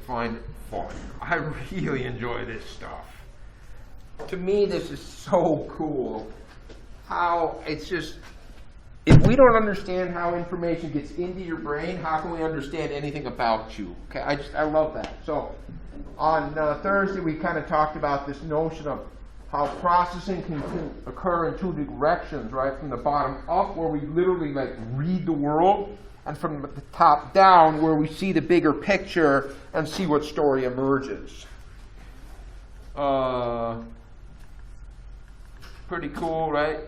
find it fun. I really enjoy this stuff. To me, this is so cool. How it's just, if we don't understand how information gets into your brain, how can we understand anything about you? Okay, I love that. So on Thursday, we kind of talked about this notion of how processing can occur in two directions, right? From the bottom up, where we literally like read the world, and from the top down, where we see the bigger picture and see what story emerges. Pretty cool, right?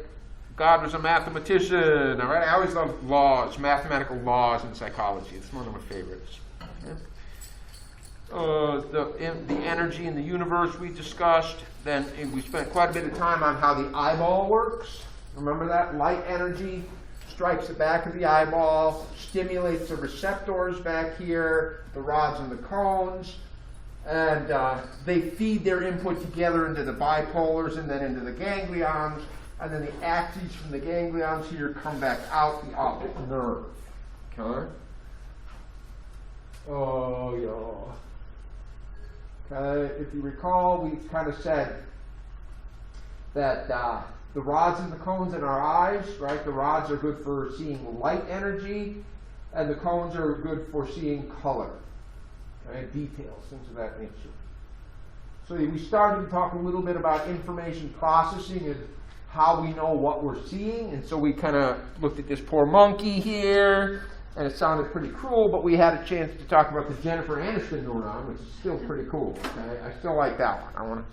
God was a mathematician, all right? I always love laws, mathematical laws in psychology. It's one of my favorites. The energy in the universe we discussed. Then we spent quite a bit of time on how the eyeball works. Remember that? Light energy strikes the back of the eyeball, stimulates the receptors back here, the rods and the cones, and they feed their input together into the bipolars and then into the ganglions, and then the axes from the ganglions here come back out the optic nerve. Okay? Oh, yeah. If you recall, we kind of said that the rods and the cones in our eyes, right? The rods are good for seeing light energy, and the cones are good for seeing color, okay? Details, things of that nature. So we started to talk a little bit about information processing and how we know what we're seeing, and so we kind of looked at this poor monkey here. And it sounded pretty cruel, but we had a chance to talk about the Jennifer Aniston neuron, which is still pretty cool. Okay? I still like that one. I want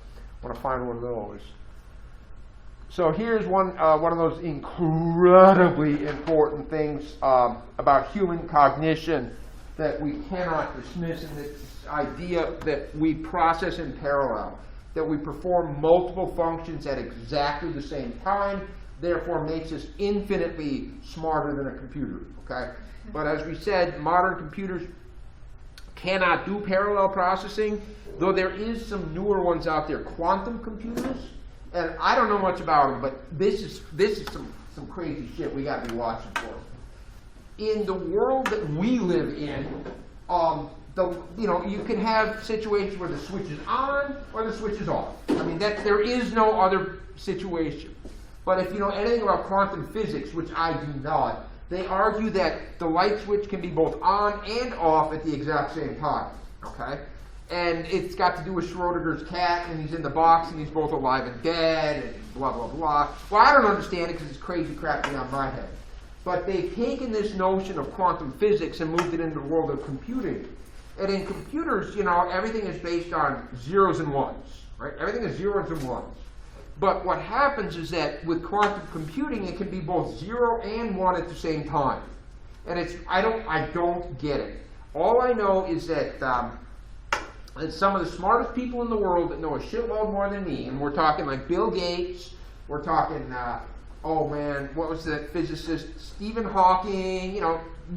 to find one of those. So here's one of those incredibly important things about human cognition that we cannot dismiss, and this idea that we process in parallel, that we perform multiple functions at exactly the same time, therefore makes us infinitely smarter than a computer. Okay? But as we said, modern computers cannot do parallel processing, though there is some newer ones out there, quantum computers. And I don't know much about them, but this is some crazy shit we got to be watching for. In the world that we live in, you can have situations where the switch is on or the switch is off. I mean, there is no other situation. But if you know anything about quantum physics, which I do not, they argue that the light switch can be both on and off at the exact same time, okay? And it's got to do with Schrodinger's cat, and he's in the box, and he's both alive and dead, and blah, blah, blah. Well, I don't understand it because it's crazy crap beyond my head. But they've taken this notion of quantum physics and moved it into the world of computing. And in computers, everything is based on zeros and ones, right? Everything is zeros and ones. But what happens is that with quantum computing, it can be both 0 and 1 at the same time. And I don't get it. All I know is that some of the smartest people in the world that know a shitload more than me, and we're talking like Bill Gates, we're talking, what was that physicist, Stephen Hawking,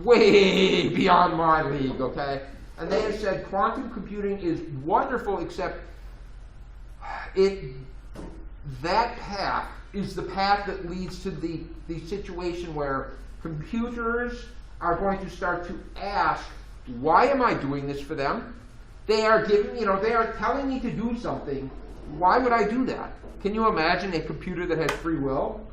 way beyond my league, okay? And they have said quantum computing is wonderful, except that path is the path that leads to the situation where computers are going to start to ask, why am I doing this for them? They are they are telling me to do something. Why would I do that? Can you imagine a computer that has free will?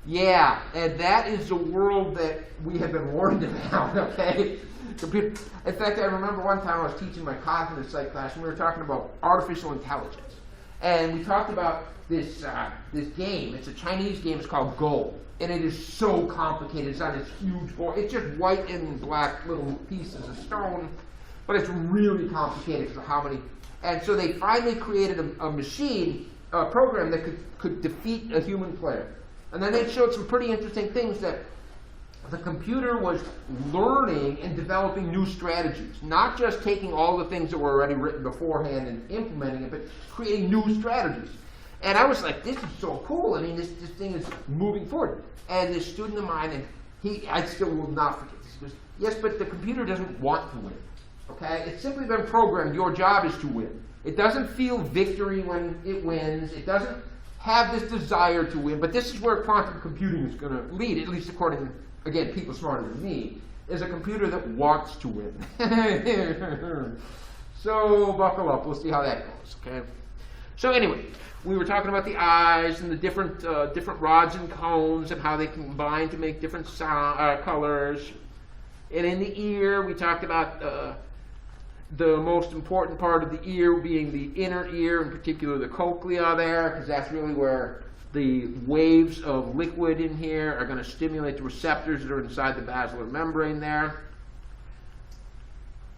Yeah, and that is the world that we have been warned about, okay? In fact, I remember one time I was teaching my cognitive psych class, and we were talking about artificial intelligence. And we talked about this game. It's a Chinese game. It's called Go. And it is so complicated. It's on this huge board. It's just white and black little pieces of stone. But it's really complicated for how many. And so they finally created a machine, a program that could defeat a human player. And then they showed some pretty interesting things, that the computer was learning and developing new strategies, not just taking all the things that were already written beforehand and implementing it, but creating new strategies. And I was like, this is so cool. I mean, this thing is moving forward. And this student of mine, and I still will not forget this, he goes, yes, but the computer doesn't want to win. Okay? It's simply been programmed. Your job is to win. It doesn't feel victory when it wins. It doesn't have this desire to win. But this is where quantum computing is going to lead, at least according to, again, people smarter than me, is a computer that wants to win. So buckle up. We'll see how that goes. Okay. So anyway, we were talking about the eyes and the different rods and cones and how they combine to make different colors. And in the ear, we talked about the most important part of the ear being the inner ear, in particular the cochlea there, because that's really where the waves of liquid in here are going to stimulate the receptors that are inside the basilar membrane there.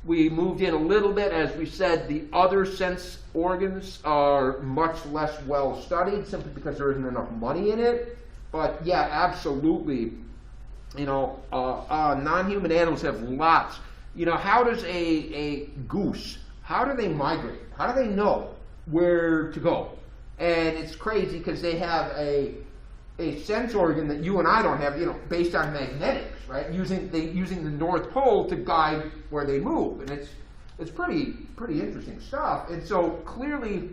We moved in a little bit, as we said, the other sense organs are much less well studied simply because there isn't enough money in it. But yeah, absolutely, you know, non-human animals have lots. You know, how does a goose, how do they migrate? How do they know where to go? And it's crazy because they have a sense organ that you and I don't have, you know, based on magnetics, right? Using the North Pole to guide where they move, and it's pretty interesting stuff. And so clearly,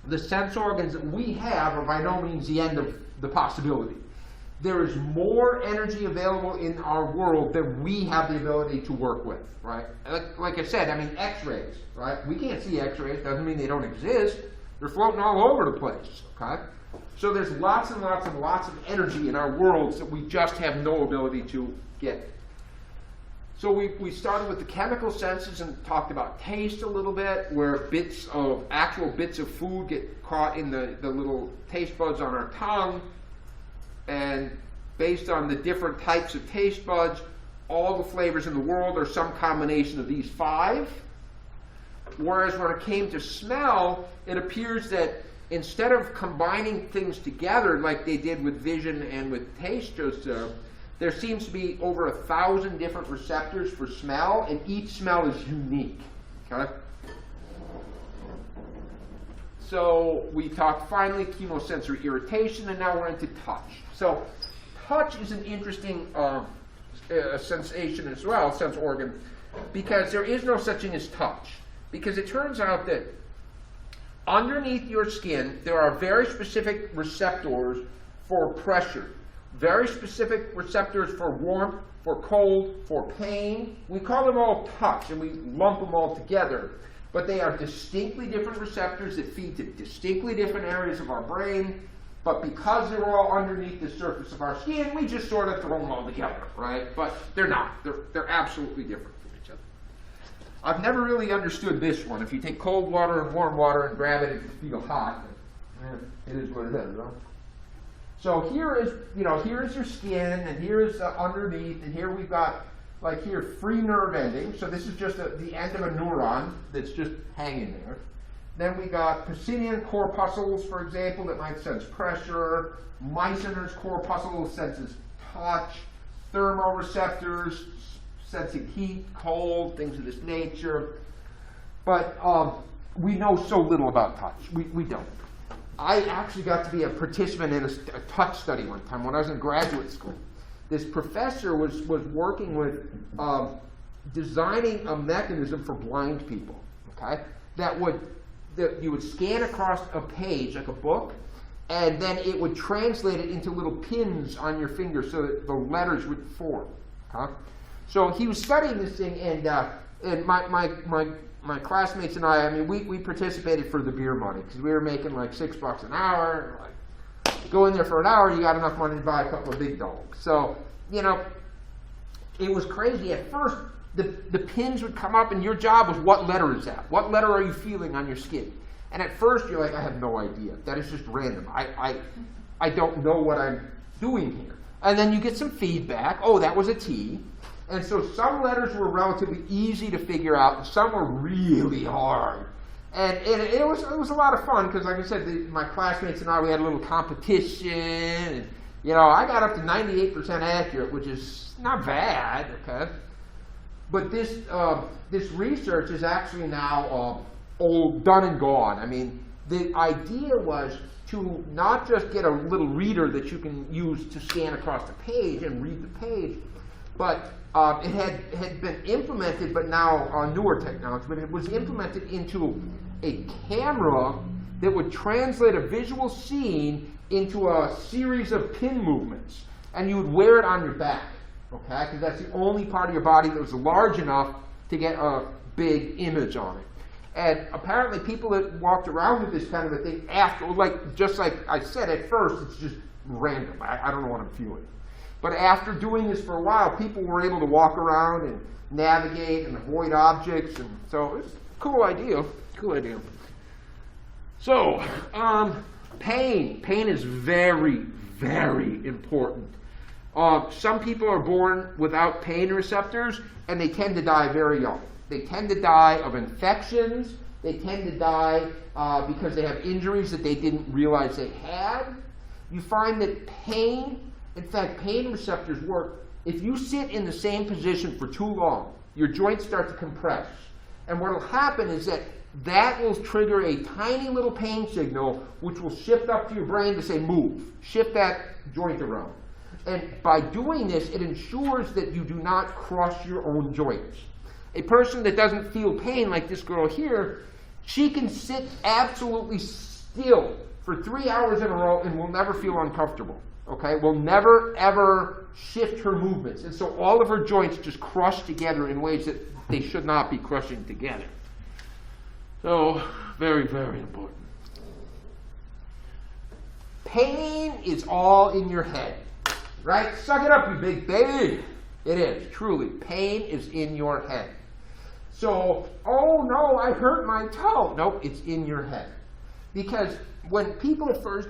the sense organs that we have are by no means the end of the possibility. There is more energy available in our world than we have the ability to work with, right? Like I said, I mean, X-rays, right? We can't see X-rays, doesn't mean they don't exist. They're floating all over the place, okay? So there's lots and lots and lots of energy in our worlds that we just have no ability to get. So we started with the chemical senses and talked about taste a little bit, where actual bits of food get caught in the little taste buds on our tongue. And based on the different types of taste buds, all the flavors in the world are some combination of these 5. Whereas when it came to smell, it appears that instead of combining things together like they did with vision and with taste just there seems to be over 1,000 different receptors for smell, and each smell is unique. Okay? So we talked finally chemosensory irritation, and now we're into touch. So touch is an interesting sensation as well, sense organ, because there is no such thing as touch. Because it turns out that underneath your skin, there are very specific receptors for pressure, very specific receptors for warmth, for cold, for pain. We call them all touch, and we lump them all together. But they are distinctly different receptors that feed to distinctly different areas of our brain. But because they're all underneath the surface of our skin, we just sort of throw them all together, right? But they're not. They're absolutely different from each other. I've never really understood this one. If you take cold water and warm water and grab it, it can feel hot. It is what it is, right? So here is your skin, and here is underneath, and here we've got, like here, free nerve ending. So this is just the end of a neuron that's just hanging there. Then we got Pacinian corpuscles, for example, that might sense pressure. Meissner's corpuscle senses touch. Thermoreceptors sensing heat, cold, things of this nature. But we know so little about touch. We don't. I actually got to be a participant in a touch study one time when I was in graduate school. This professor was working with designing a mechanism for blind people, okay? That you would scan across a page, like a book, and then it would translate it into little pins on your finger so that the letters would form. Okay? So he was studying this thing, and my classmates and I mean, we participated for the beer money, because we were making like $6 an hour. Like, go in there for an hour, you got enough money to buy a couple of big dogs. So, you know, it was crazy. At first, the pins would come up, and your job was, what letter is that? What letter are you feeling on your skin? And at first, you're like, I have no idea. That is just random. I don't know what I'm doing here. And then you get some feedback. Oh, that was a T. And so some letters were relatively easy to figure out, and some were really hard. And it was a lot of fun, because like I said, my classmates and I, we had a little competition. And, you know, I got up to 98% accurate, which is not bad, okay? But this research is actually now old, done and gone. I mean, the idea was to not just get a little reader that you can use to scan across the page and read the page, but it had been implemented, but now newer technology, but it was implemented into a camera that would translate a visual scene into a series of pin movements. And you would wear it on your back, okay? Because that's the only part of your body that was large enough to get a big image on it. And apparently people that walked around with this kind of a thing after, just like I said at first, it's just random. I don't know what I'm feeling. But after doing this for a while, people were able to walk around and navigate and avoid objects. And so it's a cool idea. Cool idea. So, pain. Pain is very, very important. Some people are born without pain receptors, and they tend to die very young. They tend to die of infections. They tend to die because they have injuries that they didn't realize they had. You find that pain, in fact, pain receptors work. If you sit in the same position for too long, your joints start to compress. And what will happen is that will trigger a tiny little pain signal, which will shift up to your brain to say, move. Shift that joint around. And by doing this, it ensures that you do not crush your own joints. A person that doesn't feel pain, like this girl here, she can sit absolutely still for 3 hours in a row and will never feel uncomfortable. Okay? Will never, ever shift her movements. And so all of her joints just crush together in ways that they should not be crushing together. So, very, very important. Pain is all in your head. Right? Suck it up, you big baby. It is, truly. Pain is in your head. So, oh no, I hurt my toe. Nope, it's in your head. Because when people at first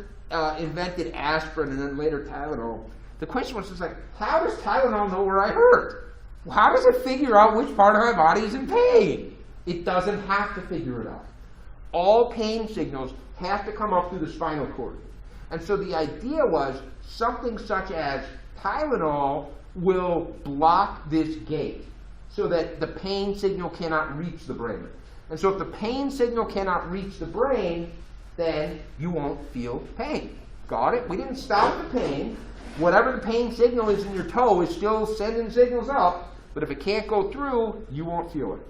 invented aspirin and then later Tylenol, the question was just like, how does Tylenol know where I hurt? How does it figure out which part of my body is in pain? It doesn't have to figure it out. All pain signals have to come up through the spinal cord. And so the idea was something such as Tylenol will block this gate so that the pain signal cannot reach the brain. And so if the pain signal cannot reach the brain, then you won't feel pain. Got it? We didn't stop the pain. Whatever the pain signal is in your toe is still sending signals up, but if it can't go through, you won't feel it.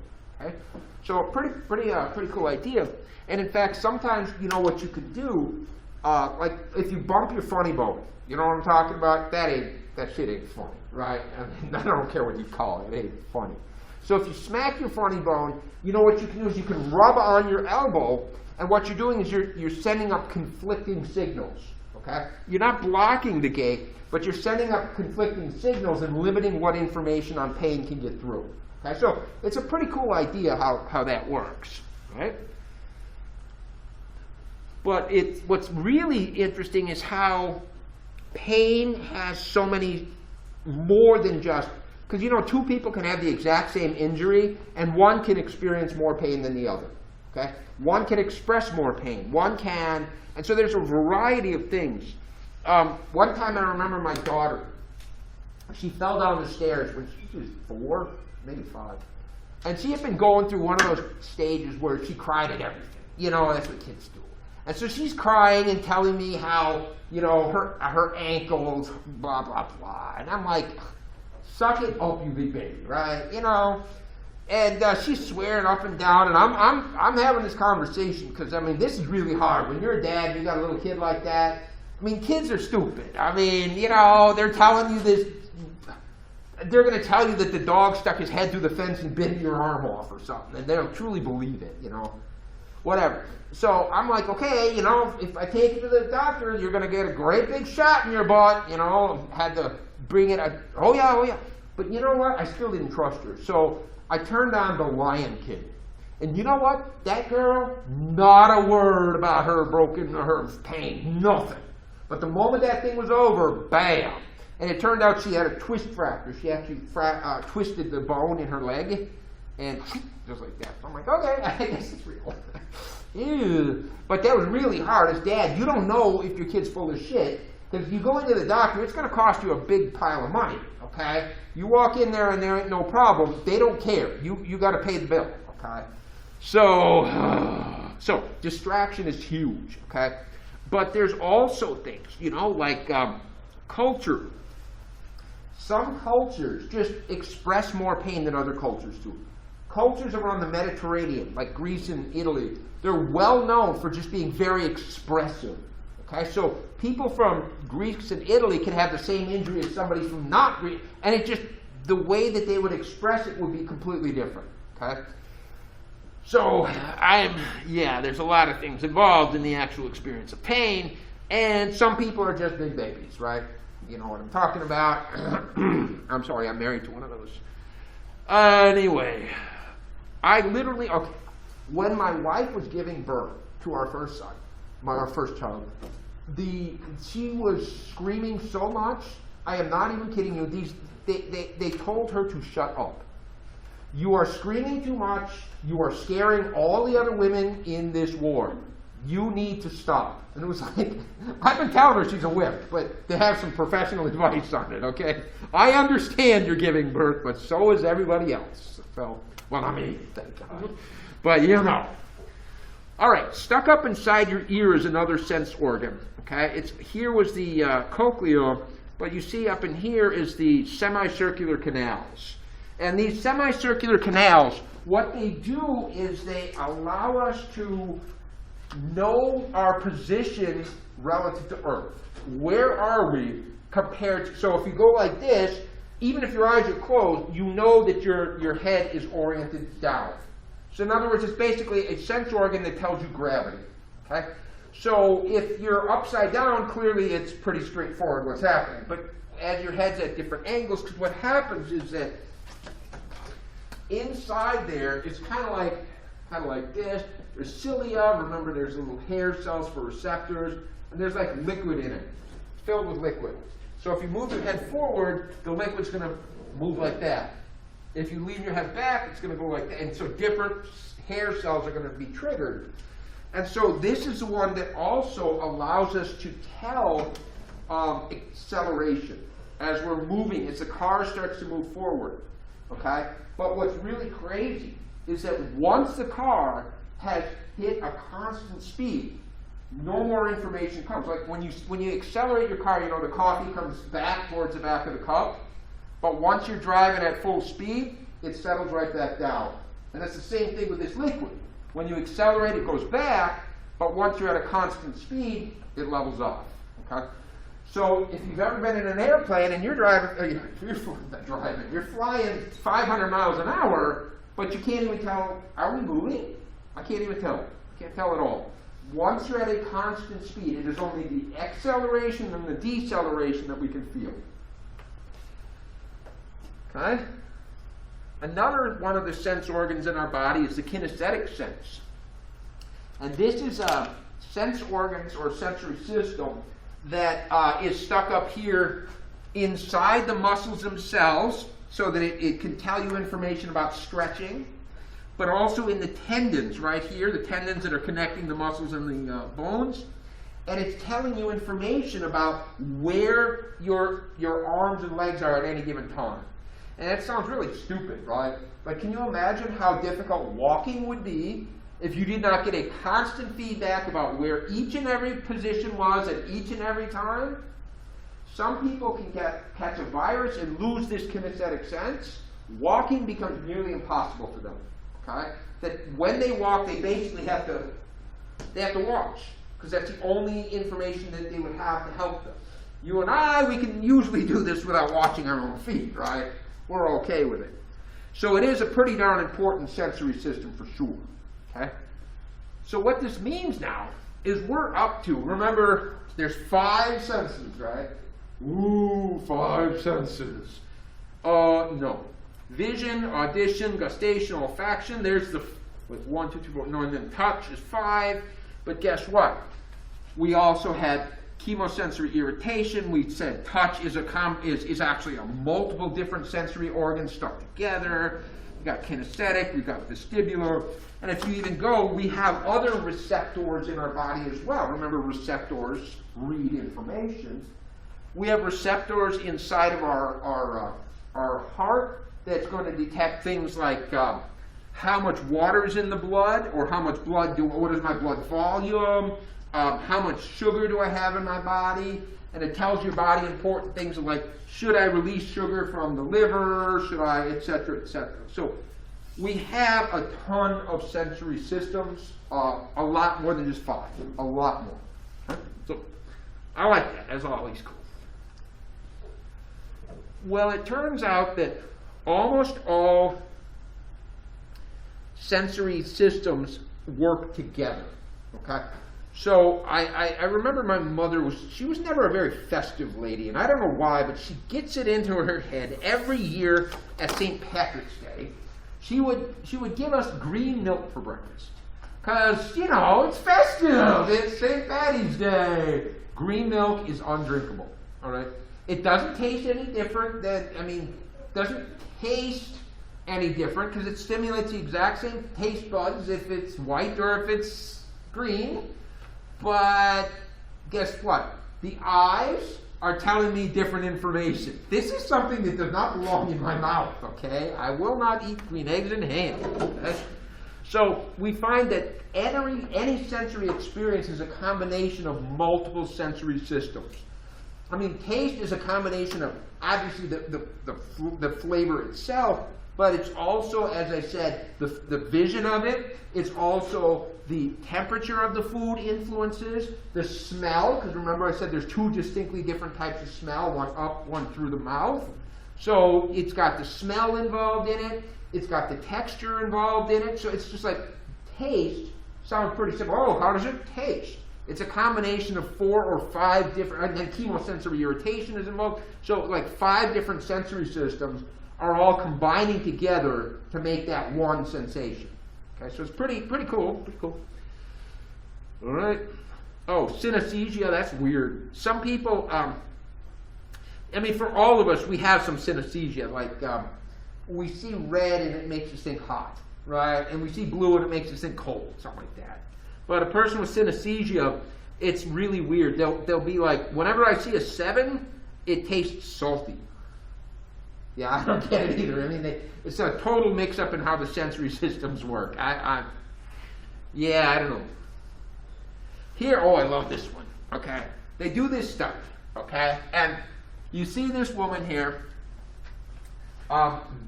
Okay? So pretty cool idea. And in fact, sometimes you know what you could do, like if you bump your funny bone, you know what I'm talking about? That shit ain't funny, right? I mean, I don't care what you call it, it ain't funny. So if you smack your funny bone, you know what you can do is you can rub on your elbow, and what you're doing is you're sending up conflicting signals. Okay? You're not blocking the gate, but you're sending up conflicting signals and limiting what information on pain can get through. Okay? So it's a pretty cool idea how that works, right? But what's really interesting is how pain has so many more than just, because you know, two people can have the exact same injury and one can experience more pain than the other. Okay? One can express more pain. One can, and so there's a variety of things. One time I remember my daughter, she fell down the stairs when she was 4, maybe 5. And she had been going through one of those stages where she cried at everything. You know, that's what kids do. And so she's crying and telling me how, you know, her ankles, blah, blah, blah. And I'm like, suck it up, you big baby, right? You know? And she's swearing up and down, and I'm having this conversation because, I mean, this is really hard. When you're a dad, you got a little kid like that. I mean, kids are stupid. I mean, you know, they're telling you this. They're going to tell you that the dog stuck his head through the fence and bit your arm off or something, and they don't truly believe it, you know. Whatever. So I'm like, okay, you know, if I take you to the doctor, you're going to get a great big shot in your butt, you know. Had to bring it. Oh yeah. But you know what? I still didn't trust her. So I turned on The Lion King. And you know what? That girl, not a word about her pain. Nothing. But the moment that thing was over, bam. And it turned out she had a twist fracture. She actually twisted the bone in her leg. And just like that. So I'm like, okay, I guess it's real. Ew. But that was really hard. As dad, you don't know if your kid's full of shit. Because if you go into the doctor, it's going to cost you a big pile of money. Okay? You walk in there and there ain't no problem. They don't care. You got to pay the bill. Okay? So distraction is huge. Okay? But there's also things, you know, like culture. Some cultures just express more pain than other cultures do. Cultures around the Mediterranean, like Greece and Italy, they're well known for just being very expressive. Okay, so people from Greece and Italy can have the same injury as somebody from not Greece, and it just, the way that they would express it would be completely different. Okay? So there's a lot of things involved in the actual experience of pain, and some people are just big babies, right? You know what I'm talking about. I'm sorry, I'm married to one of those. Anyway, when my wife was giving birth to our first son, our first child, she was screaming so much, I am not even kidding you, they told her to shut up. You are screaming too much, you are scaring all the other women in this ward. You need to stop. And it was like, I've been telling her she's a whip, but they have some professional advice on it, okay? I understand you're giving birth, but so is everybody else. So, well, I mean, thank God. But you know. All right, stuck up inside your ear is another sense organ, okay? Here was the cochlea, but you see up in here is the semicircular canals. And these semicircular canals, what they do is they allow us to know our position relative to Earth. Where are we compared to, so if you go like this, even if your eyes are closed, you know that your head is oriented down. So in other words, it's basically a sense organ that tells you gravity. Okay? So if you're upside down, clearly it's pretty straightforward what's happening. But as your head's at different angles, because what happens is that inside there, it's kind of like this. There's cilia. Remember, there's little hair cells for receptors, and there's like liquid in it. It's filled with liquid. So if you move your head forward, the liquid's going to move like that. If you lean your head back, it's going to go like that. And so different hair cells are going to be triggered. And so this is the one that also allows us to tell acceleration as we're moving, as the car starts to move forward. Okay? But what's really crazy is that once the car has hit a constant speed, no more information comes. Like when you accelerate your car, you know, the coffee comes back towards the back of the cup. But once you're driving at full speed, it settles right back down. And it's the same thing with this liquid. When you accelerate, it goes back, but once you're at a constant speed, it levels off. Okay? So if you've ever been in an airplane and you're you're flying 500 miles an hour, but you can't even tell, are we moving? I can't even tell. I can't tell at all. Once you're at a constant speed, it is only the acceleration and the deceleration that we can feel. Okay? Another one of the sense organs in our body is the kinesthetic sense. And this is a sense organs or sensory system that is stuck up here inside the muscles themselves so that it can tell you information about stretching, but also in the tendons right here, the tendons that are connecting the muscles and the bones. And it's telling you information about where your arms and legs are at any given time. And that sounds really stupid, right? But can you imagine how difficult walking would be if you did not get a constant feedback about where each and every position was at each and every time? Some people can catch a virus and lose this kinesthetic sense. Walking becomes nearly impossible for them. Okay? That when they walk, they basically have to watch, because that's the only information that they would have to help them. You and I, we can usually do this without watching our own feet, right? We're okay with it. So it is a pretty darn important sensory system for sure. Okay? So what this means now is we're up to, remember, there's 5 senses, right? Ooh, 5 senses. No. Vision, audition, gustation, olfaction. There's the, with 1, 2, 3, 4, no, and then touch is 5. But guess what? We also had chemosensory irritation. We said touch is actually a multiple different sensory organs stuck together. We've got kinesthetic, we've got vestibular, and if you even go, we have other receptors in our body as well. Remember, receptors read information. We have receptors inside of our heart that's going to detect things like how much water is in the blood, or how much blood what is my blood volume, how much sugar do I have in my body, and it tells your body important things like, should I release sugar from the liver, should I, etc., etc. So we have a ton of sensory systems, a lot more than just 5, a lot more. Okay? So I like that, that's always cool. Well, it turns out that almost all sensory systems work together. Okay? So I remember my mother she was never a very festive lady, and I don't know why, but she gets it into her head every year at St. Patrick's Day. She would give us green milk for breakfast. Because, you know, it's festive. It's St. Patty's Day. Green milk is undrinkable. All right? It doesn't taste any different doesn't taste any different because it stimulates the exact same taste buds if it's white or if it's green. But guess what? The eyes are telling me different information. This is something that does not belong in my mouth, okay? I will not eat green eggs and ham. Okay? So we find that any sensory experience is a combination of multiple sensory systems. I mean, taste is a combination of obviously the flavor itself, but it's also, as I said, the vision of it. It's also the temperature of the food influences, the smell, because remember I said there's two distinctly different types of smell, one up, one through the mouth. So it's got the smell involved in it, it's got the texture involved in it, so it's just like taste sounds pretty simple. Oh, how does it taste? It's a combination of 4 or 5 different, and chemosensory irritation is involved, so like 5 different sensory systems are all combining together to make that one sensation. Okay, so it's pretty cool, All right. Oh, synesthesia, that's weird. Some people, for all of us, we have some synesthesia. Like, we see red and it makes us think hot, right? And we see blue and it makes us think cold, something like that. But a person with synesthesia, it's really weird. They'll be like, whenever I see a 7, it tastes salty. Yeah, I don't get it either. It's a total mix-up in how the sensory systems work. I don't know. Here, oh, I love this one, okay? They do this stuff, okay? And you see this woman here.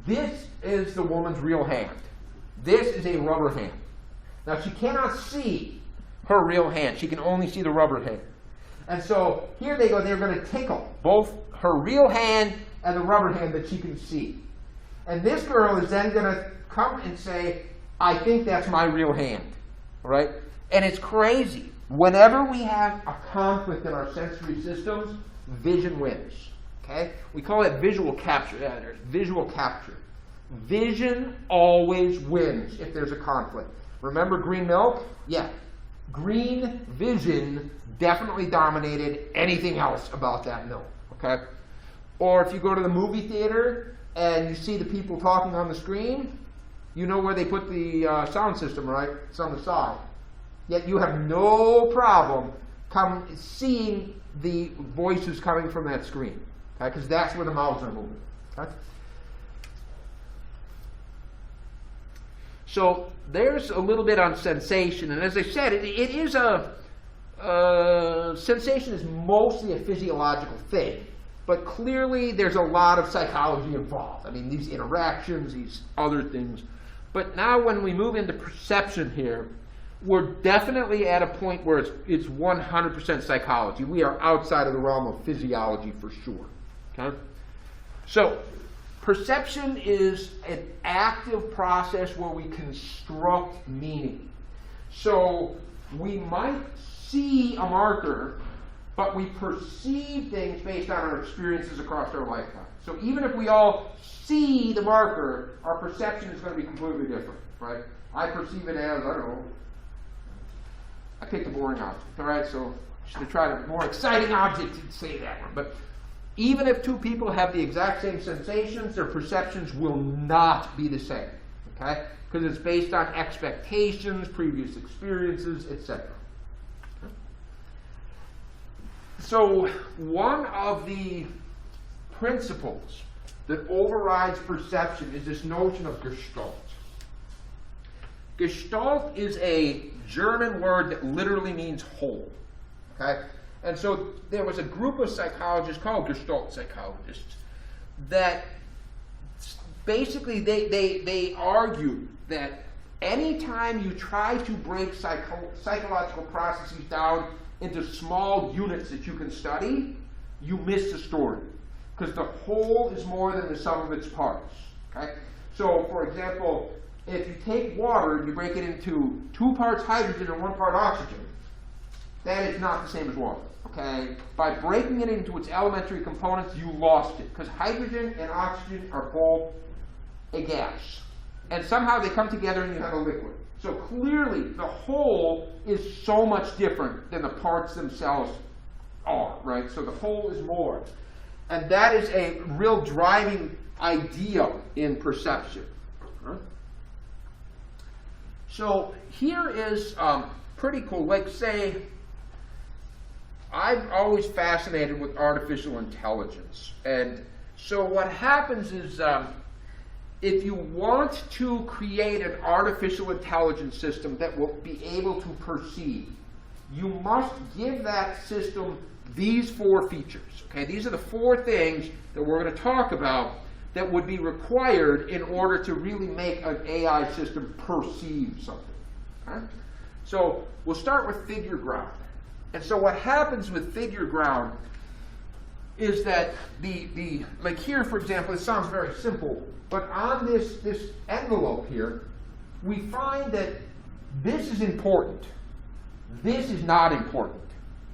This is the woman's real hand. This is a rubber hand. Now, she cannot see her real hand. She can only see the rubber hand. And so here they go. They're going to tickle both her real hand and the rubber hand that she can see. And this girl is then going to come and say, I think that's my real hand. All right? And it's crazy. Whenever we have a conflict in our sensory systems, vision wins. Okay? We call it visual capture. Yeah, there's visual capture. Vision always wins if there's a conflict. Remember green milk? Yeah. Green vision definitely dominated anything else about that milk. Okay? Or if you go to the movie theater and you see the people talking on the screen, you know where they put the sound system, right? It's on the side. Yet you have no problem seeing the voices coming from that screen. Okay? Because that's where the mouths are moving. Okay? So there's a little bit on sensation, and as I said, it is sensation is mostly a physiological thing, but clearly there's a lot of psychology involved. I mean, these interactions, these other things. But now when we move into perception here, we're definitely at a point where it's 100% psychology. We are outside of the realm of physiology for sure. Okay? So perception is an active process where we construct meaning. So we might see a marker, but we perceive things based on our experiences across our lifetime. So even if we all see the marker, our perception is going to be completely different, right? I perceive it as, I don't know, I picked a boring object, all right? So I should have tried a more exciting object to say that one. But even if two people have the exact same sensations, their perceptions will not be the same, okay? Because it's based on expectations, previous experiences, etc. So one of the principles that overrides perception is this notion of Gestalt. Gestalt is a German word that literally means whole, okay? And so there was a group of psychologists called Gestalt psychologists that basically they argued that anytime you try to break psychological processes down into small units that you can study, you miss the story. Because the whole is more than the sum of its parts. Okay? So, for example, if you take water and you break it into 2 parts hydrogen and 1 part oxygen, that is not the same as water. Okay? By breaking it into its elementary components, you lost it. Because hydrogen and oxygen are both a gas. And somehow they come together and you have a liquid. So clearly, the whole is so much different than the parts themselves are, right? So the whole is more. And that is a real driving idea in perception. Huh? So here is pretty cool. Like, say, I'm always fascinated with artificial intelligence. And so what happens is, if you want to create an artificial intelligence system that will be able to perceive, you must give that system these 4 features. Okay, these are the 4 things that we're going to talk about that would be required in order to really make an AI system perceive something. Okay? So we'll start with figure ground. And so what happens with figure ground is that like here, for example, it sounds very simple, but on this envelope here, we find that this is important. This is not important.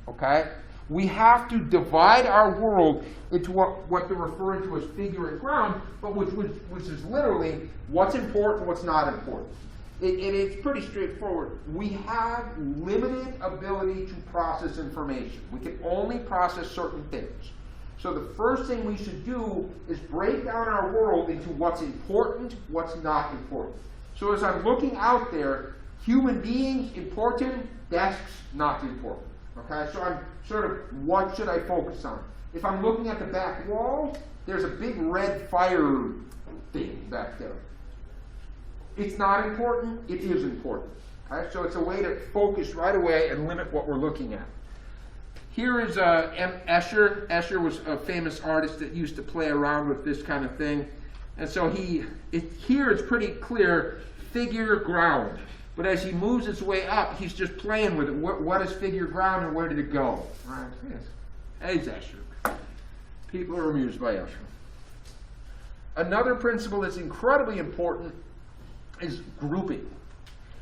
Okay? We have to divide our world into what they're referring to as figure and ground, but which is literally what's important, what's not important. It's pretty straightforward. We have limited ability to process information. We can only process certain things. So the first thing we should do is break down our world into what's important, what's not important. So as I'm looking out there, human beings, important, desks, not important. Okay, so I'm sort of, what should I focus on? If I'm looking at the back wall, there's a big red fire thing back there. It's not important, it is important. Okay, so it's a way to focus right away and limit what we're looking at. Here is M. Escher. Escher was a famous artist that used to play around with this kind of thing. And so here it's pretty clear, figure ground. But as he moves his way up, he's just playing with it. What is figure ground and where did it go? Right. Yes. Hey, Escher. People are amused by Escher. Another principle that's incredibly important is grouping.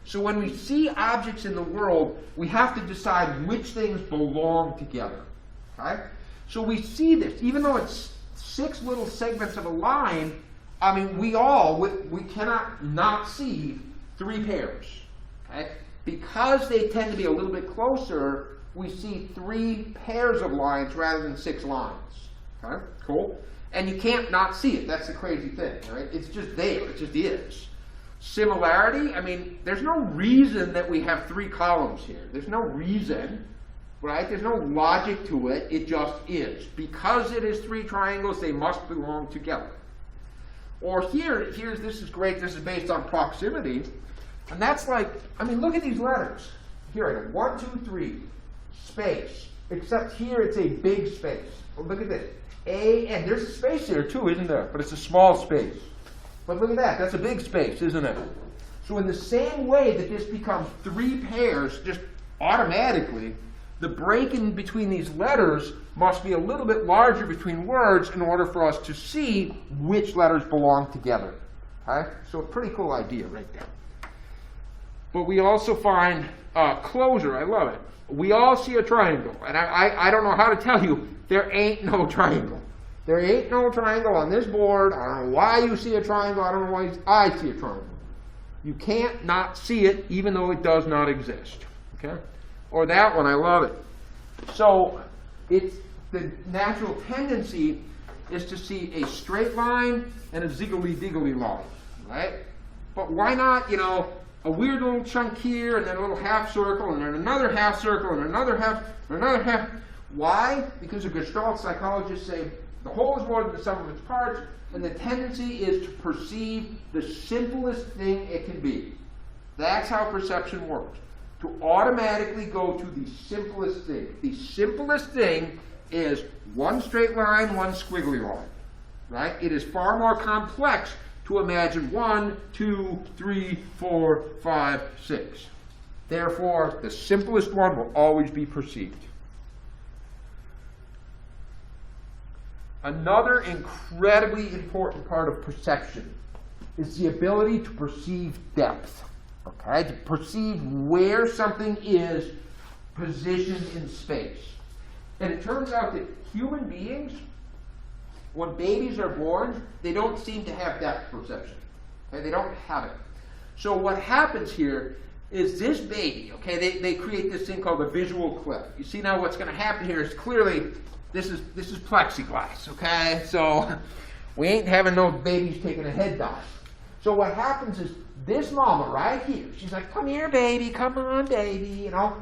So when we see objects in the world, we have to decide which things belong together. Okay? So we see this, even though it's 6 little segments of a line, I mean, we cannot not see 3 pairs. Okay? Because they tend to be a little bit closer, we see 3 pairs of lines rather than 6 lines. Okay? Cool? And you can't not see it. That's the crazy thing, right? It's just there. It just is. Similarity, I mean, there's no reason that we have 3 columns here. There's no reason, right? There's no logic to it. It just is. Because it is 3 triangles, they must belong together. Or this is great. This is based on proximity. And that's like, I mean, look at these letters. Here I go. 1, 2, 3, space. Except here it's a big space. Well, look at this. A-N. There's a space there too, isn't there? But it's a small space. But look at that. That's a big space, isn't it? So in the same way that this becomes 3 pairs, just automatically, the break in between these letters must be a little bit larger between words in order for us to see which letters belong together. Okay? So a pretty cool idea right there. But we also find closure. I love it. We all see a triangle. And I don't know how to tell you, there ain't no triangle. There ain't no triangle on this board. I don't know why you see a triangle. I don't know why I see a triangle. You can't not see it, even though it does not exist. Okay? Or that one, I love it. So it's the natural tendency is to see a straight line and a ziggly-diggly line, right? But why not, a weird little chunk here, and then a little half circle, and then another half circle, and another half, and another half. Why? Because the Gestalt psychologists say the whole is more than the sum of its parts, and the tendency is to perceive the simplest thing it can be. That's how perception works. To automatically go to the simplest thing. The simplest thing is 1 straight line, 1 squiggly line. Right? It is far more complex to imagine 1, 2, 3, 4, 5, 6. Therefore, the simplest one will always be perceived. Another incredibly important part of perception is the ability to perceive depth, okay? To perceive where something is positioned in space. And it turns out that human beings, when babies are born, they don't seem to have depth perception. Okay? They don't have it. So what happens here is this baby, okay, they create this thing called a visual cliff. You see now what's going to happen here is clearly this is plexiglass, okay? So we ain't having no babies taking a head dive. So what happens is this mama right here, she's like, come here, baby, come on, baby, you know.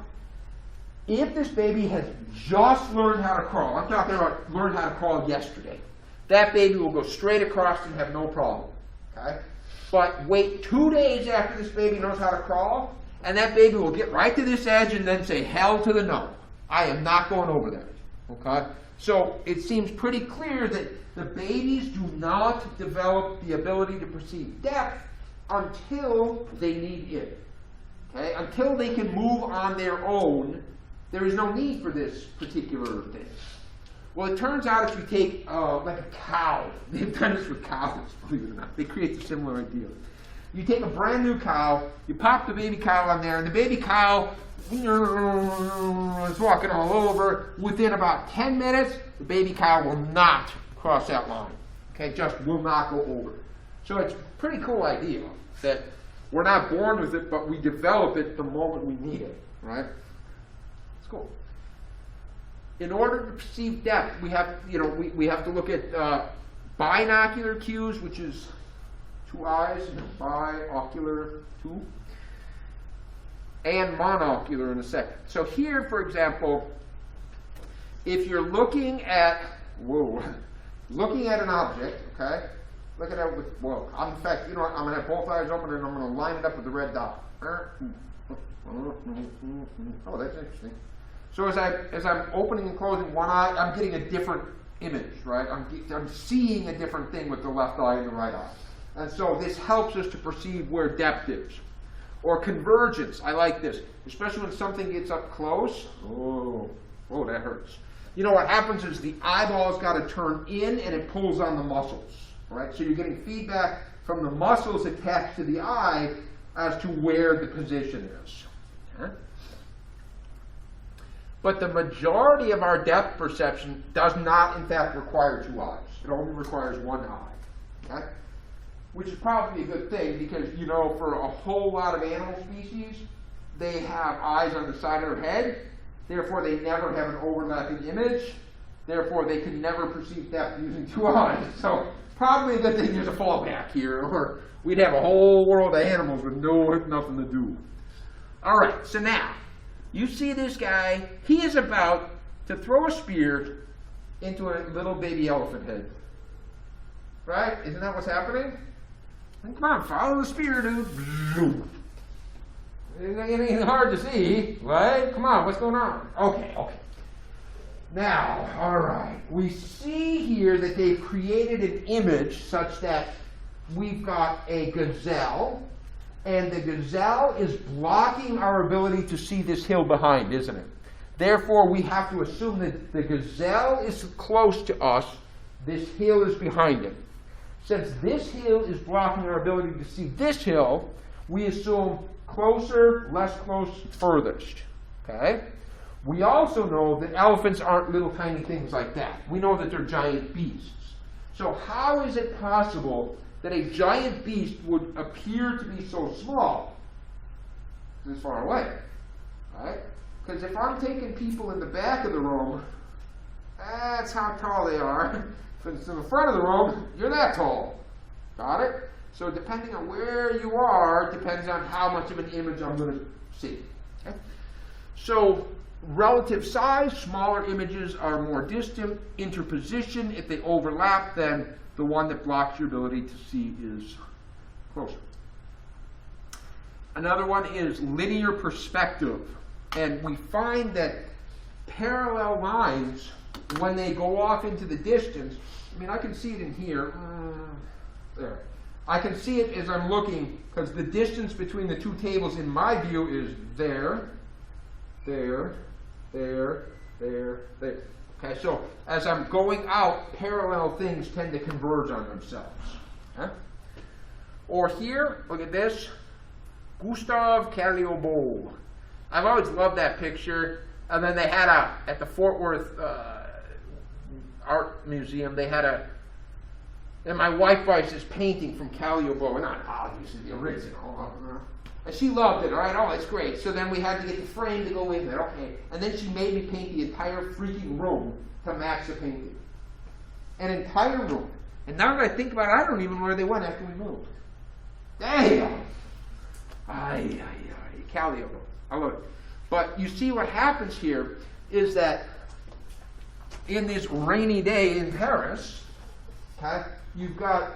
If this baby has just learned how to crawl, I'm talking about learned how to crawl yesterday, that baby will go straight across and have no problem, okay? But wait 2 days after this baby knows how to crawl, and that baby will get right to this edge and then say, hell to the no. I am not going over there, okay? So it seems pretty clear that the babies do not develop the ability to perceive depth until they need it, okay? Until they can move on their own, there is no need for this particular thing. Well, it turns out if you take like a cow, they've done this with cows, believe it or not. They create a similar idea. You take a brand new cow, you pop the baby cow on there, and the baby cow is walking all over. Within about 10 minutes, the baby cow will not cross that line. Okay, just will not go over. So it's a pretty cool idea that we're not born with it, but we develop it the moment we need it, right? It's cool. In order to perceive depth, we have, we have to look at binocular cues, which is 2 eyes, biocular, 2, and monocular in a second. So here, for example, if you're looking at, looking at an object, okay, look at it with, in fact, you know what, I'm going to have both eyes open and I'm going to line it up with the red dot. Oh, that's interesting. So as I'm opening and closing one eye, I'm getting a different image, right? I'm seeing a different thing with the left eye and the right eye. And so this helps us to perceive where depth is. Or convergence, I like this. Especially when something gets up close. Oh, that hurts. You know what happens is the eyeball's got to turn in and it pulls on the muscles, right? So you're getting feedback from the muscles attached to the eye as to where the position is. Okay? But the majority of our depth perception does not, in fact, require 2 eyes. It only requires 1 eye, okay? Which is probably a good thing because, for a whole lot of animal species, they have eyes on the side of their head. Therefore, they never have an overlapping image. Therefore, they can never perceive depth using 2 eyes. So probably a good thing there's a fallback here, or we'd have a whole world of animals with nothing to do. All right, so now, you see this guy, he is about to throw a spear into a little baby elephant head. Right? Isn't that what's happening? Come on, follow the spear, dude. It ain't hard to see, right? Come on, what's going on? Okay. Now, all right. We see here that they've created an image such that we've got a gazelle, and the gazelle is blocking our ability to see this hill behind, isn't it? Therefore, we have to assume that the gazelle is close to us, this hill is behind it. Since this hill is blocking our ability to see this hill, we assume closer, less close, furthest. Okay? We also know that elephants aren't little tiny things like that. We know that they're giant beasts. So how is it possible that a giant beast would appear to be so small this far away? Right? Because if I'm taking people in the back of the room, that's how tall they are. If it's in the front of the room, you're that tall. Got it? So depending on where you are, depends on how much of an image I'm going to see. Okay? So relative size, smaller images are more distant. Interposition, if they overlap, then the one that blocks your ability to see is closer. Another one is linear perspective. And we find that parallel lines, when they go off into the distance, I can see it in here. There. I can see it as I'm looking, because the distance between the 2 tables in my view is there, there, there, there, there. Okay, so as I'm going out, parallel things tend to converge on themselves. Okay? Or here, look at this, Gustave Caillebotte. I've always loved that picture. And then they had at the Fort Worth Art Museum, they had and my wife buys this painting from Caillebotte, not obviously the original. And she loved it, all right? Oh, that's great. So then we had to get the frame to go in there, okay. And then she made me paint the entire freaking room to match the painting. An entire room. And now that I think about it, I don't even know where they went after we moved. Damn! Caillebotte. I love it. But you see what happens here is that in this rainy day in Paris, okay, you've got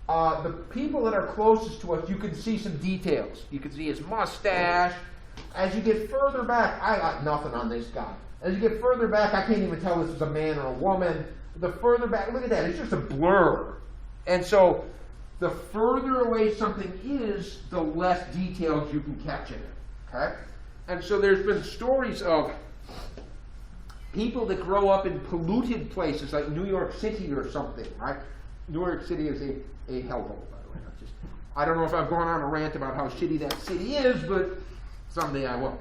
the people that are closest to us, you can see some details. You can see his mustache. As you get further back, I got nothing on this guy. As you get further back, I can't even tell this is a man or a woman. The further back, look at that, it's just a blur. And so the further away something is, the less details you can catch in it. Okay? And so there's been stories of people that grow up in polluted places like New York City or something, right? New York City is a hellhole, by the way. I don't know if I've gone on a rant about how shitty that city is, but someday I will.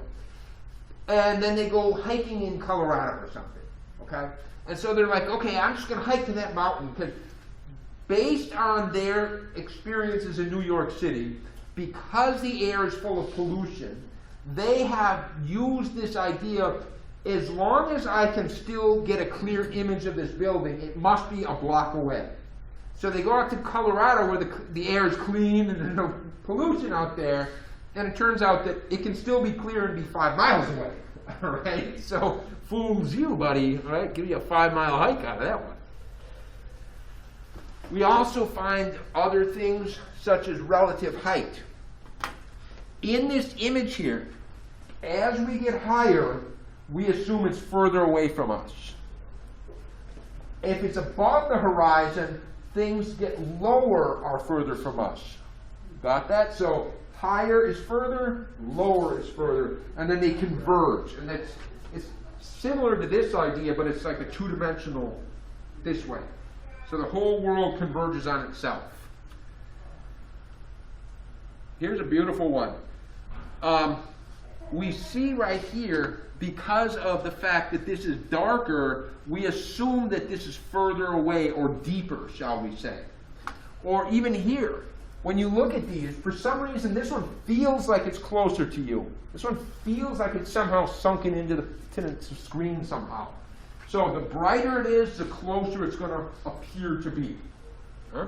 And then they go hiking in Colorado or something, okay? And so they're like, okay, I'm just going to hike to that mountain, because based on their experiences in New York City, because the air is full of pollution, they have used this idea of, as long as I can still get a clear image of this building, it must be a block away. So they go out to Colorado where the air is clean and there's no pollution out there, and it turns out that it can still be clear and be 5 miles away. All right? So fools you, buddy. All right? Give you a 5-mile hike out of that one. We also find other things such as relative height. In this image here, as we get higher, we assume it's further away from us. If it's above the horizon, things get lower or further from us. Got that? So higher is further, lower is further, and then they converge. And it's similar to this idea, but it's like a two-dimensional this way. So the whole world converges on itself. Here's a beautiful one. We see right here, because of the fact that this is darker, we assume that this is further away or deeper, shall we say. Or even here, when you look at these, for some reason this one feels like it's closer to you. This one feels like it's somehow sunken into the screen somehow. So the brighter it is, the closer it's going to appear to be. Huh?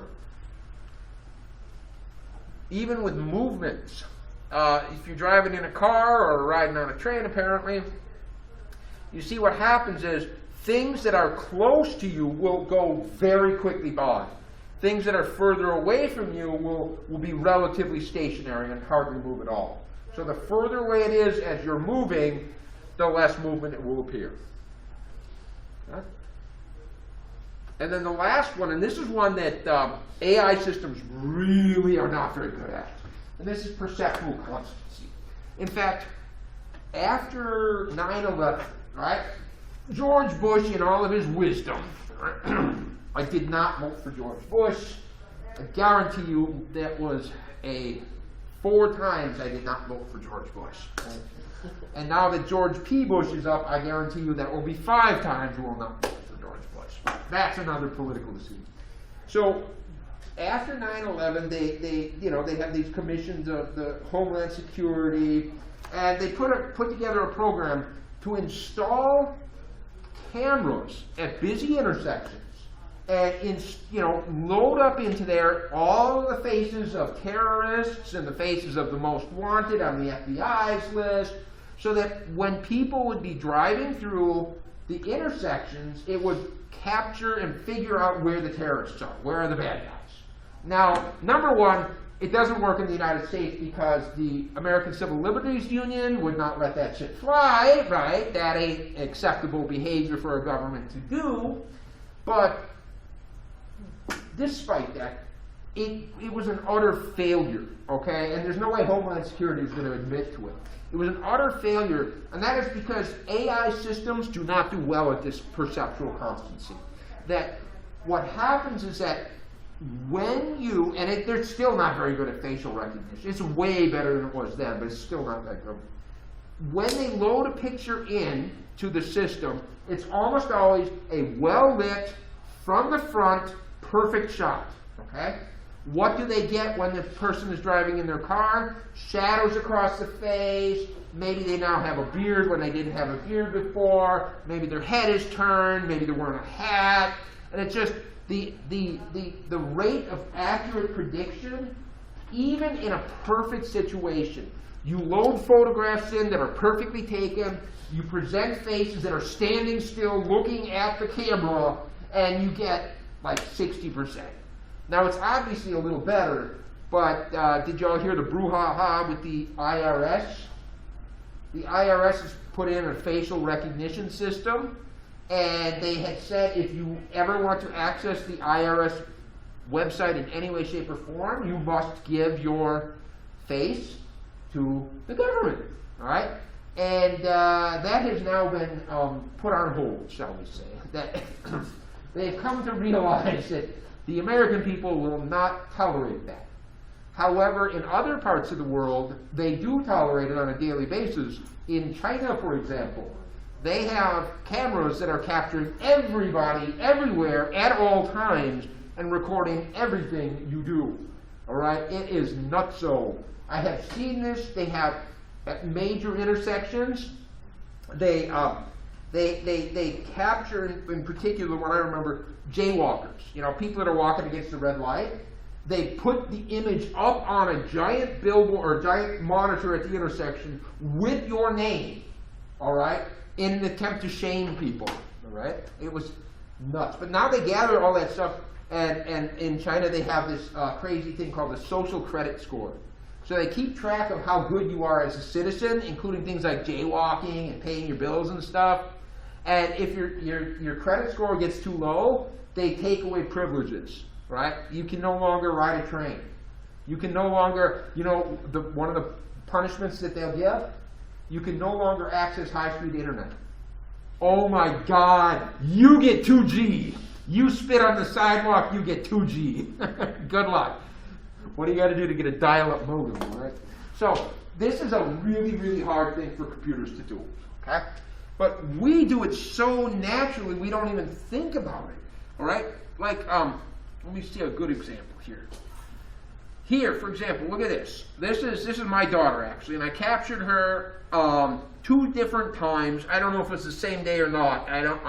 Even with movements. If you're driving in a car or riding on a train, apparently, you see what happens is things that are close to you will go very quickly by. Things that are further away from you will be relatively stationary and hardly move at all. So the further away it is as you're moving, the less movement it will appear. Okay? And then the last one, and this is one that AI systems really are not very good at. And this is perceptual constancy. In fact, after 9/11, right, George Bush, in all of his wisdom, I did not vote for George Bush. I guarantee you that was 4 times I did not vote for George Bush. And now that George P. Bush is up, I guarantee you that will be 5 times we will not vote for George Bush. That's another political decision. So after 9/11, they have these commissions of the Homeland Security, and they put together a program to install cameras at busy intersections and load up into there all of the faces of terrorists and the faces of the most wanted on the FBI's list, so that when people would be driving through the intersections, it would capture and figure out where the terrorists are, where are the bad guys. Now, number one, it doesn't work in the United States because the American Civil Liberties Union would not let that shit fly, right? That ain't acceptable behavior for a government to do. But despite that, it was an utter failure, okay? And there's no way Homeland Security is going to admit to it. It was an utter failure, and that is because AI systems do not do well at this perceptual constancy. That what happens is that when you, and they're still not very good at facial recognition. It's way better than it was then, but it's still not that good. When they load a picture in to the system, it's almost always a well-lit, from the front, perfect shot, okay? What do they get when the person is driving in their car? Shadows across the face. Maybe they now have a beard when they didn't have a beard before. Maybe their head is turned. Maybe they're wearing a hat. And it's just the rate of accurate prediction, even in a perfect situation. You load photographs in that are perfectly taken. You present faces that are standing still looking at the camera, and you get like 60%. Now, it's obviously a little better, but did y'all hear the brouhaha with the IRS? The IRS has put in a facial recognition system, and they had said if you ever want to access the IRS website in any way, shape, or form, you must give your face to the government, all right? And that has now been put on hold, shall we say. That they've come to realize that the American people will not tolerate that. However, in other parts of the world, they do tolerate it on a daily basis. In China, for example, they have cameras that are capturing everybody, everywhere, at all times, and recording everything you do. All right? It is nutso. I have seen this. They have, at major intersections, they capture, in particular, what I remember, jaywalkers. You know, people that are walking against the red light. They put the image up on a giant billboard or a giant monitor at the intersection with your name, all right, in an attempt to shame people, all right? It was nuts. But now they gather all that stuff, and in China they have this crazy thing called the social credit score. So they keep track of how good you are as a citizen, including things like jaywalking and paying your bills and stuff. And if your credit score gets too low, they take away privileges, right? You can no longer ride a train. You can no longer, you know, one of the punishments that they'll give, you can no longer access high-speed internet. Oh my God, you get 2G. You spit on the sidewalk, you get 2G. Good luck. What do you got to do to get a dial-up modem, right? So this is a really, really hard thing for computers to do, okay? But we do it so naturally we don't even think about it, all right? Like, let me see a good example here. Here, for example, look at this. This is my daughter, actually, and I captured her 2 different times. I don't know if it's the same day or not. I don't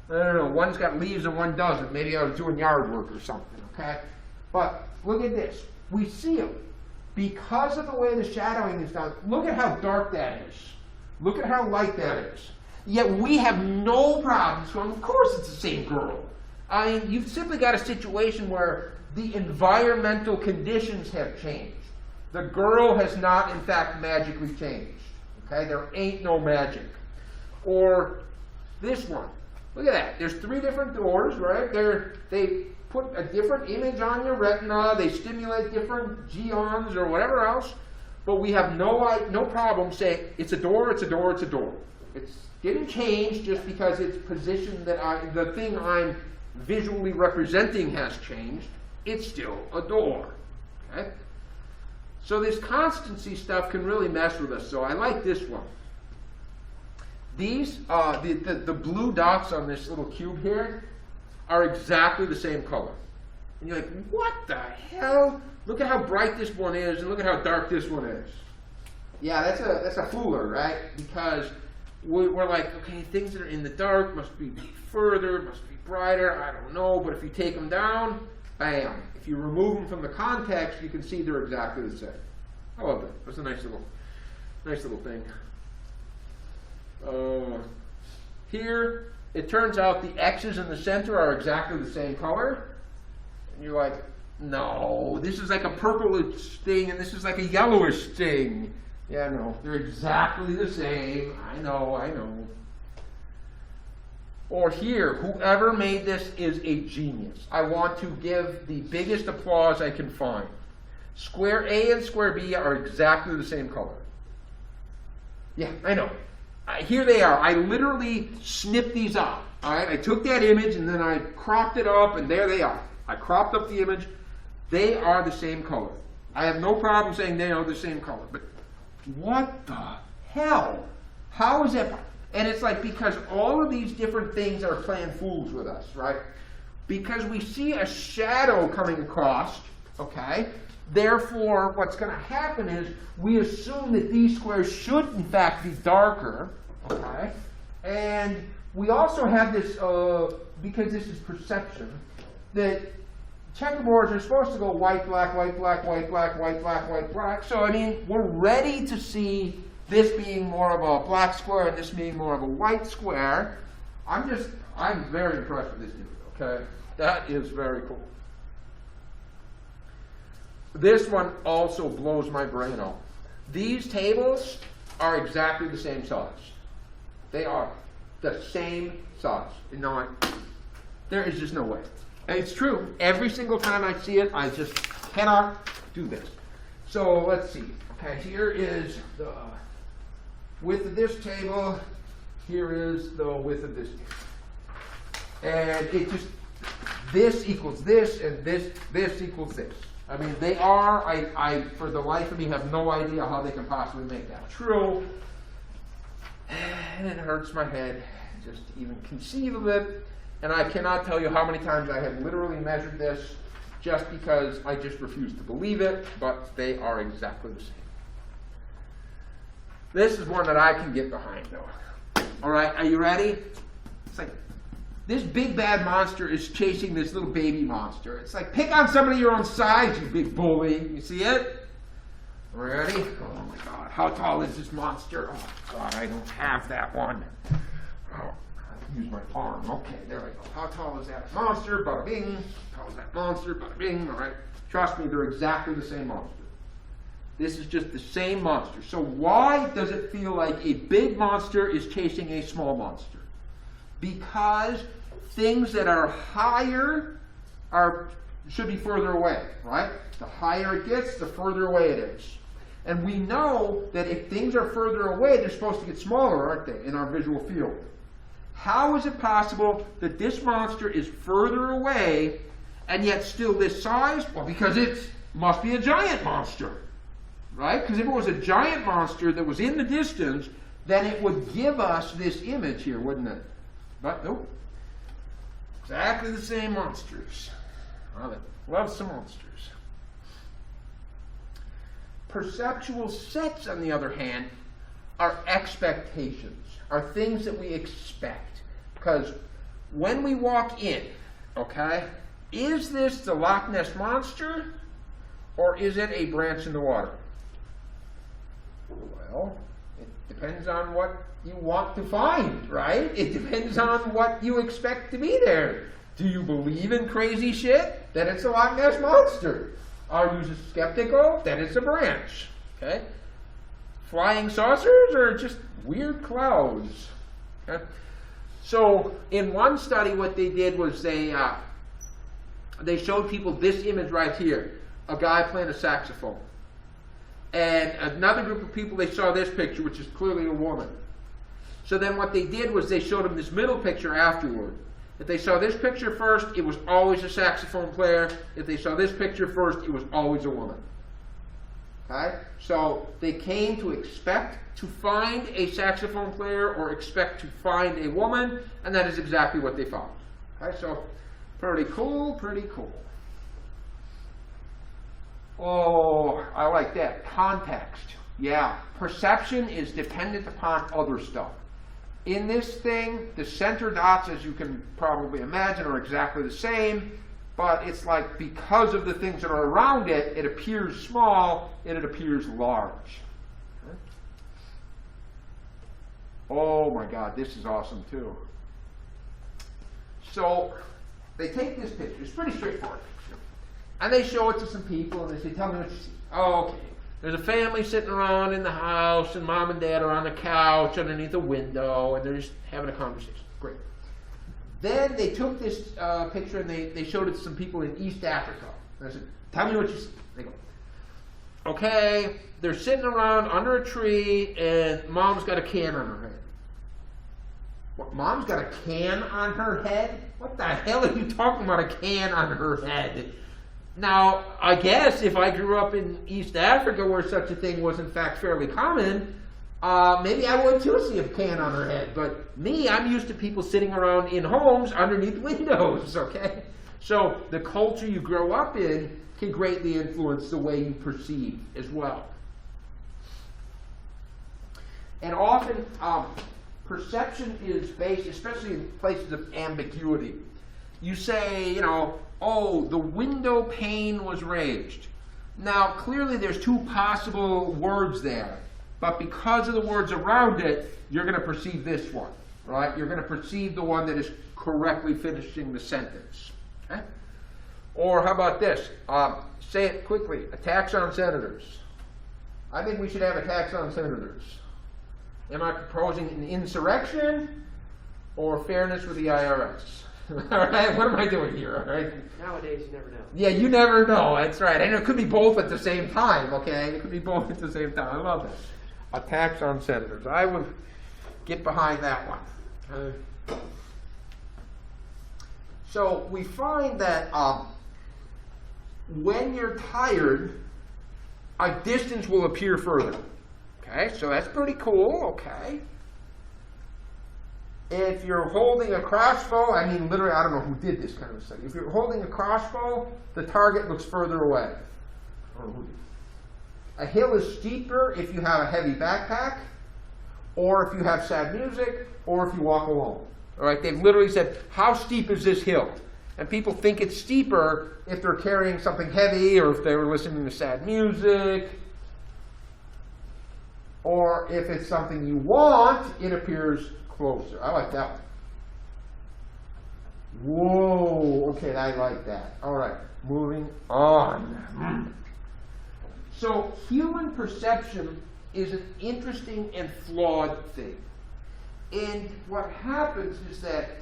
know. One's got leaves and one doesn't. Maybe I was doing yard work or something, okay? But look at this. We see them. Because of the way the shadowing is done, look at how dark that is. Look at how light that is. Yet we have no problems going, of course it's the same girl. I mean, you've simply got a situation where the environmental conditions have changed. The girl has not, in fact, magically changed. Okay, there ain't no magic. Or this one. Look at that. There's 3 different doors, right? They put a different image on your retina. They stimulate different geons or whatever else. But we have no problem saying it's a door, it's a door, it's a door. It didn't change just because it's positioned that the thing I'm visually representing has changed. It's still a door. Okay? So this constancy stuff can really mess with us. So I like this one. These, the blue dots on this little cube here are exactly the same color. And you're like, what the hell? Look at how bright this one is, and look at how dark this one is. Yeah, that's a fooler, right? Because we're like, okay, things that are in the dark must be further, must be brighter, I don't know, but if you take them down, bam. If you remove them from the context, you can see they're exactly the same. I love that. That's a nice little thing. Here, it turns out the X's in the center are exactly the same color. And you're like, no, this is like a purplish thing and this is like a yellowish thing. Yeah, no, they're exactly the same. I know. Or here, whoever made this is a genius. I want to give the biggest applause I can find. Square A and square B are exactly the same color. Yeah, I know. Here they are. I literally snipped these out. All right, I took that image and then I cropped it up, and there they are. I cropped up the image. They are the same color. I have no problem saying they are the same color, but what the hell? How is that? And it's like, because all of these different things are playing fools with us, right? Because we see a shadow coming across, okay? Therefore, what's going to happen is we assume that these squares should, in fact, be darker, okay? And we also have this, because this is perception, that checkerboards are supposed to go white, black, white, black, white, black, white, black, white, black. So, I mean, we're ready to see this being more of a black square and this being more of a white square. I'm very impressed with this dude, okay? That is very cool. This one also blows my brain out. These tables are exactly the same size. They are the same size. You know what? There is just no way. And it's true. Every single time I see it, I just cannot do this. So let's see. Okay, here is the width of this table. Here is the width of this table. And it just, this equals this, and this equals this. I mean, they are, I for the life of me, have no idea how they can possibly make that true. And it hurts my head just to even conceive of it. And I cannot tell you how many times I have literally measured this just because I just refuse to believe it, but they are exactly the same. This is one that I can get behind, though. All right, are you ready? It's like, this big bad monster is chasing this little baby monster. It's like, pick on somebody your own size, you big bully. You see it? Ready? Oh my God, how tall is this monster? Oh God, I don't have that one. Oh, I can use my arm. Okay, there we go. How tall is that monster? Bada bing. How tall is that monster? Bada bing. All right. Trust me, they're exactly the same monster. This is just the same monster. So why does it feel like a big monster is chasing a small monster? Because things that are higher should be further away, right? The higher it gets, the further away it is. And we know that if things are further away, they're supposed to get smaller, aren't they, in our visual field? How is it possible that this monster is further away and yet still this size? Well, because it must be a giant monster, right? Because if it was a giant monster that was in the distance, then it would give us this image here, wouldn't it? But nope. Exactly the same monsters. Love some monsters. Perceptual sets, on the other hand, are expectations, are things that we expect. Because when we walk in, okay, is this the Loch Ness Monster or is it a branch in the water? Well, it depends on what you want to find, right? It depends on what you expect to be there. Do you believe in crazy shit? Then it's a Loch Ness Monster. Are you skeptical? Then it's a branch. Okay? Flying saucers or just weird clouds? Okay? So in one study, what they did was they showed people this image right here, a guy playing a saxophone. And another group of people, they saw this picture, which is clearly a woman. So then what they did was they showed them this middle picture afterward. If they saw this picture first, it was always a saxophone player. If they saw this picture first, it was always a woman. Okay? So they came to expect to find a saxophone player or expect to find a woman, and that is exactly what they found. Okay? So pretty cool, pretty cool. Oh, I like that. Context. Yeah. Perception is dependent upon other stuff. In this thing, the center dots, as you can probably imagine, are exactly the same, but it's like because of the things that are around it, it appears small and it appears large. Okay? Oh my God, this is awesome too. So they take this picture, it's a pretty straightforward picture, and they show it to some people and they say, tell me what you see. Oh, okay. There's a family sitting around in the house, and mom and dad are on the couch underneath a window, and they're just having a conversation. Great. Then they took this picture and they showed it to some people in East Africa. And I said, tell me what you see. They go, okay, they're sitting around under a tree, and mom's got a can on her head. What, Mom's got a can on her head? What the hell are you talking about, a can on her head? Now, I guess if I grew up in East Africa where such a thing was in fact fairly common, maybe I would too see a can on her head. But me, I'm used to people sitting around in homes underneath windows, okay? So the culture you grow up in can greatly influence the way you perceive as well. And often, perception is based, especially in places of ambiguity. You say, you know, oh, the window pane was raised. Now, clearly there's two possible words there, but because of the words around it, you're going to perceive this one, right? You're going to perceive the one that is correctly finishing the sentence. Okay? Or how about this? Say it quickly. A tax on senators. I think we should have a tax on senators. Am I proposing an insurrection or fairness with the IRS? All right, what am I doing here? All right. Nowadays, you never know. Yeah, you never know. That's right. And it could be both at the same time. Okay, it could be both at the same time. I love that. A tax on senators. I would get behind that one. So we find that when you're tired, a distance will appear further. Okay, so that's pretty cool. Okay. If you're holding a crossbow, I mean, literally, I don't know who did this kind of study. If you're holding a crossbow, the target looks further away. I don't know who did. A hill is steeper if you have a heavy backpack, or if you have sad music, or if you walk alone. All right, they've literally said, how steep is this hill? And people think it's steeper if they're carrying something heavy, or if they were listening to sad music, or if it's something you want, it appears closer. I like that one. Whoa, okay, I like that. All right, moving on. So human perception is an interesting and flawed thing. And what happens is that,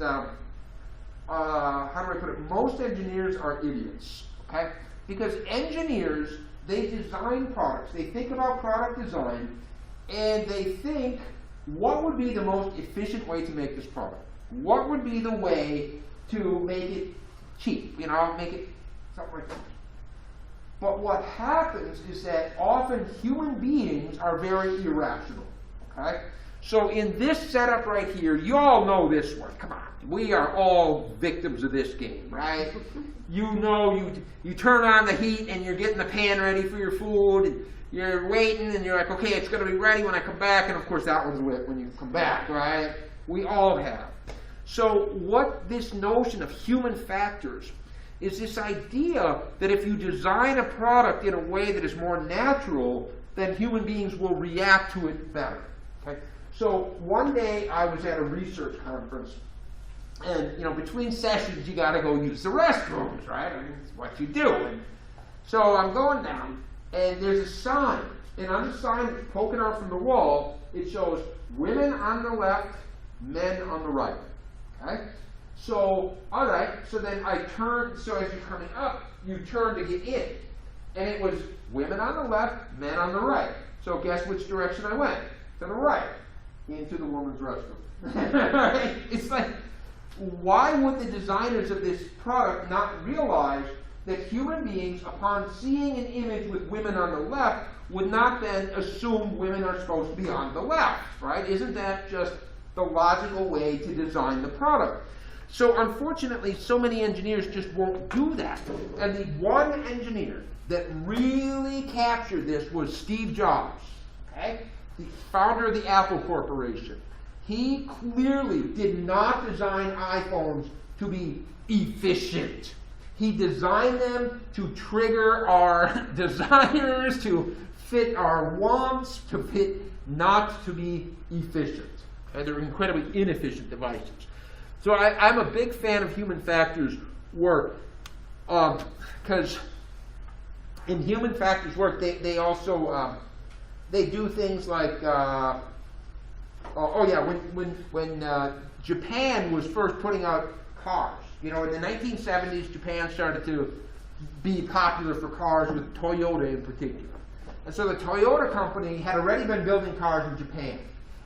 how do I put it, most engineers are idiots, okay? Because engineers, they design products. They think about product design, and they think, what would be the most efficient way to make this product? What would be the way to make it cheap, you know, make it something like that? But what happens is that often human beings are very irrational, okay? So in this setup right here, you all know this one. Come on, we are all victims of this game, right? You know, you turn on the heat and you're getting the pan ready for your food, and you're waiting, and you're like, okay, it's going to be ready when I come back, and of course that one's lit when you come back, right? We all have. So what this notion of human factors is this idea that if you design a product in a way that is more natural, then human beings will react to it better. Okay? So one day I was at a research conference, and you know, between sessions you got to go use the restrooms, right? I mean, it's what you do. And so I'm going down, and there's a sign, and on the sign that's poking out from the wall, it shows women on the left, men on the right. Okay? So, all right, so then I turned, so as you're coming up, you turn to get in. And it was women on the left, men on the right. So guess which direction I went? To the right, into the woman's restroom. Right? It's like, why would the designers of this product not realize that human beings, upon seeing an image with women on the left, would not then assume women are supposed to be on the left, right? Isn't that just the logical way to design the product? So unfortunately, so many engineers just won't do that. And the one engineer that really captured this was Steve Jobs, okay? The founder of the Apple Corporation. He clearly did not design iPhones to be efficient. He designed them to trigger our desires, to fit our wants, to fit not to be efficient. Okay? They're incredibly inefficient devices. So I'm a big fan of human factors work, because in human factors work, they also they do things like when Japan was first putting out cars, you know, in the 1970s, Japan started to be popular for cars, with Toyota in particular. And so the Toyota company had already been building cars in Japan.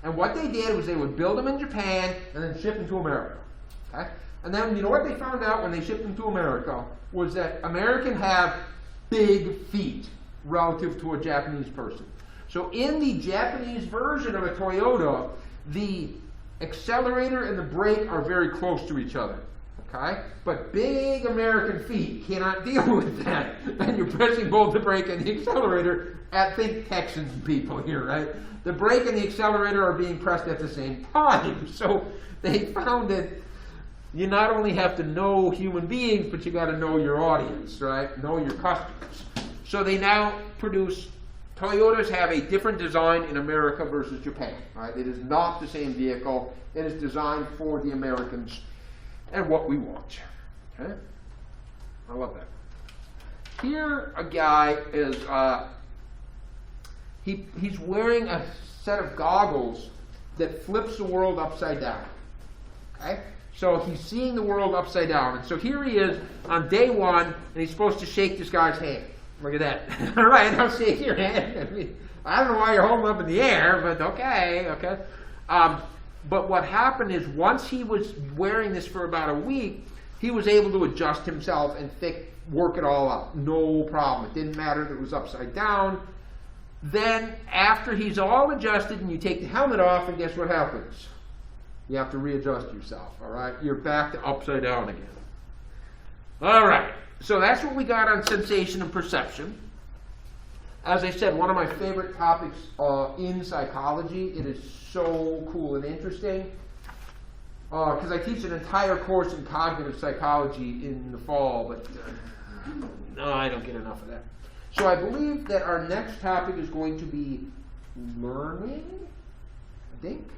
And what they did was they would build them in Japan and then ship them to America. Okay? And then you know what they found out when they shipped them to America was that Americans have big feet relative to a Japanese person. So in the Japanese version of a Toyota, the accelerator and the brake are very close to each other. Okay? But big American feet cannot deal with that. And you're pressing both the brake and the accelerator at, think Texans people here, right? The brake and the accelerator are being pressed at the same time. So they found that you not only have to know human beings, but you got to know your audience, right? Know your customers. So they now produce, Toyotas have a different design in America versus Japan, right? It is not the same vehicle. It is designed for the Americans and what we want. Okay? I love that. Here, a guy is, he's wearing a set of goggles that flips the world upside down. Okay? So he's seeing the world upside down. And so here he is on day one, and he's supposed to shake this guy's hand. Look at that. All right, I'll shake your hand. I mean, I don't know why you're holding up in the air, but okay. But what happened is once he was wearing this for about a week, he was able to adjust himself and work it all out. No problem. It didn't matter that it was upside down. Then after he's all adjusted and you take the helmet off, and guess what happens? You have to readjust yourself, all right? You're back to upside down again. All right, so that's what we got on sensation and perception. As I said, one of my favorite topics in psychology. It is so cool and interesting because I teach an entire course in cognitive psychology in the fall, but no, I don't get enough of that. So I believe that our next topic is going to be learning, I think.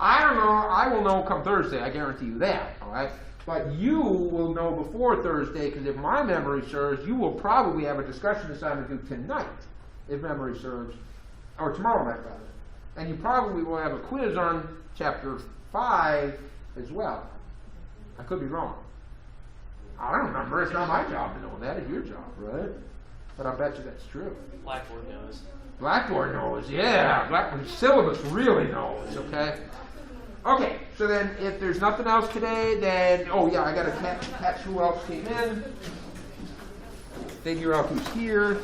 I don't know. I will know come Thursday. I guarantee you that. All right. But you will know before Thursday, because if my memory serves, you will probably have a discussion assignment due tonight, if memory serves, or tomorrow night rather. And you probably will have a quiz on chapter 5 as well. I could be wrong. I don't remember. It's not my job to know that. It's your job, right? But I bet you that's true. Blackboard knows. Blackboard knows, yeah. Blackboard syllabus really knows, okay? Okay, so then if there's nothing else today, then, oh yeah, I got to catch who else came in. Figure out who's here.